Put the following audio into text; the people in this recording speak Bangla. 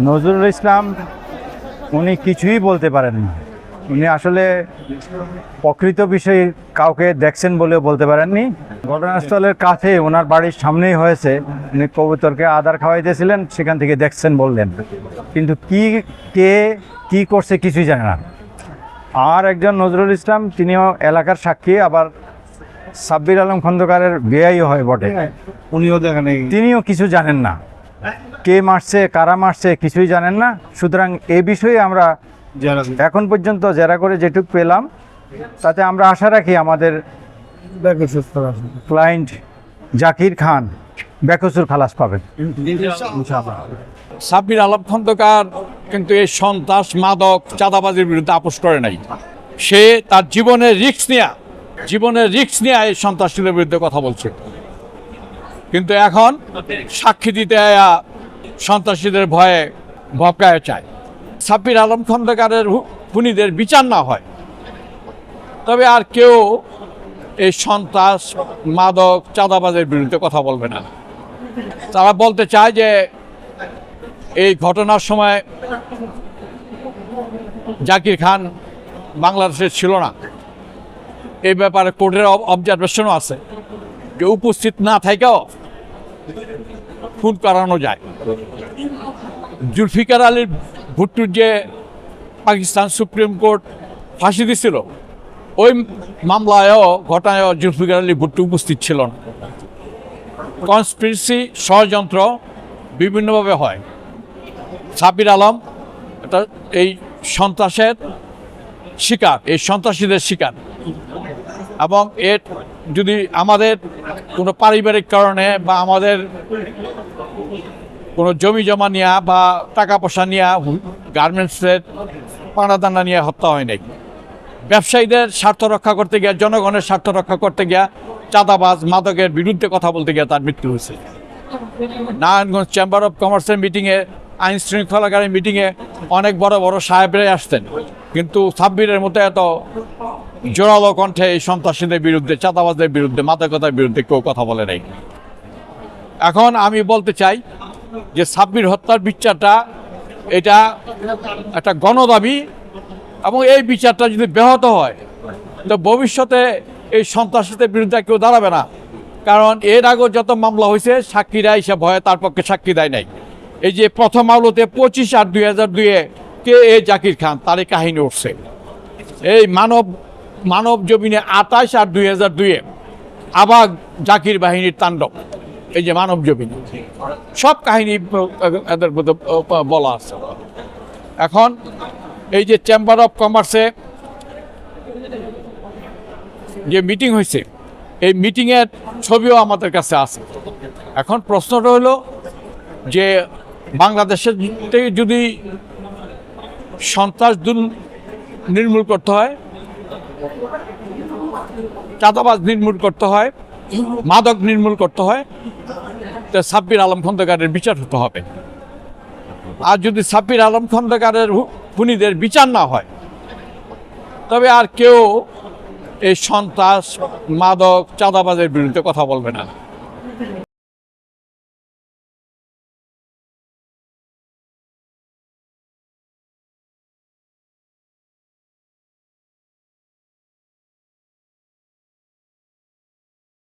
নজরুল ইসলাম উনি কিছুই বলতে পারেন না। উনি আসলে প্রকৃত বিষয়ে কাউকে দেখছেন বলেও বলতে পারেননি। ঘটনাস্থলের কাছে ওনার বাড়ির সামনেই হয়েছে, উনি কবুতরকে আদার খাওয়াইতেছিলেন, সেখান থেকে দেখছেন বললেন, কিন্তু কে কি করছে কিছুই জানে না। আর একজন নজরুল ইসলাম, তিনিও এলাকার সাক্ষী, আবার সাব্বির আলম খন্দকারের বেয়াইও হয় বটে, উনিও দেখেন তিনিও কিছু জানেন না। কে মারছে, কারা মারছে কিছুই জানেন না। সুতরাং এ বিষয়ে আমরা এখন পর্যন্ত জেরা করে যেটুকু পেলাম, তাতে আমরা আশা রাখি আমাদের ক্লায়েন্ট জাকির খান বেকসুর খালাস পাবেন। সাব্বির আলম খন্দকার কিন্তু এই সন্ত্রাস, মাদক, চাঁদাবাজির বিরুদ্ধে আপোষ করে নাই। সে তার জীবনের রিস্ক নিয়ে এই সন্ত্রাসীদের বিরুদ্ধে কথা বলছে, কিন্তু এখন সাক্ষী দিতে সন্ত্রাসীদের ভয়ে ভপকায় চায়। সাব্বির আলম খন্দকারের খুনিদের বিচার না হয়, তবে আর কেউ এই সন্ত্রাস, মাদক, চাঁদাবাজের বিরুদ্ধে কথা বলবে না। তারা বলতে চায় যে এই ঘটনার সময় জাকির খান বাংলাদেশে ছিল না। এই ব্যাপারে কোর্টের অবজারভেশনও আছে যে উপস্থিত না থেকেও খুন করানো যায়। জুলফিকার আলী ভুট্টোর যে পাকিস্তান সুপ্রিম কোর্ট ফাঁসি দিছিল, ওই ঘটনায়ও জুলফিকার আলী ভুট্টো উপস্থিত ছিল না। কনস্পিরেসি, ষড়যন্ত্র বিভিন্নভাবে হয়। সাব্বির আলম এই সন্ত্রাসের শিকার, এই সন্ত্রাসীদের শিকার। এবং এর যদি আমাদের কোনো পারিবারিক কারণে বা আমাদের কোনো জমি জমা নেওয়া বা টাকা পয়সা নেওয়া, গার্মেন্টসের পানাদানা নিয়ে হত্যা হয় নাই। ব্যবসায়ীদের স্বার্থ রক্ষা করতে গিয়ে, জনগণের স্বার্থ রক্ষা করতে গিয়া, চাঁদাবাজ, মাদকের বিরুদ্ধে কথা বলতে গিয়ে তার মৃত্যু হয়েছে। নারায়ণগঞ্জ চেম্বার অফ কমার্সের মিটিংয়ে, আইন শৃঙ্খলাকারী মিটিংয়ে অনেক বড় বড় সাহেবরাই আসতেন, কিন্তু সাব্বিরের মতো এত জোরালো কণ্ঠে এই সন্ত্রাসীদের বিরুদ্ধে, চাঁদাবাজদের বিরুদ্ধে, মাদকতার বিরুদ্ধে কেউ কথা বলে নাই। এখন আমি বলতে চাই যে সাব্বির হত্যার বিচারটা এটা একটা গণদাবি, এবং এই বিচারটা যদি ব্যাহত হয় তো ভবিষ্যতে এই সন্ত্রাসীদের বিরুদ্ধে কেউ দাঁড়াবে না। কারণ এর আগেও যত মামলা হয়েছে, সাক্ষীরা এসে ভয়ে তার পক্ষে সাক্ষী দেয় নাই। এই যে প্রথম আলোতে 25/8/2002 কে এ জাকির খান, তার এই কাহিনী উঠছে। এই মানব জমিনে 28/8/2002 আবার জাকির বাহিনীর তাণ্ডব, এই যে মানব জমিনে সব কাহিনী এদের মধ্যে বলা আছে। এখন এই যে চেম্বার অফ কমার্সে যে মিটিং হয়েছে, এই মিটিংয়ের ছবিও আমাদের কাছে আছে। এখন প্রশ্নটা হলো যে বাংলাদেশের থেকে যদি সন্ত্রাস নির্মূল করতে হয়, চাঁদাবাজ নির্মূল করতে হয়, মাদক নির্মূল করতে হয়, তো সাব্বির আলম খন্দকারের বিচার হতে হবে। আর যদি সাব্বির আলম খন্দকারের খুনিদের বিচার না হয়, তবে আর কেউ এই সন্ত্রাস, মাদক, চাঁদাবাজের বিরুদ্ধে কথা বলবে না।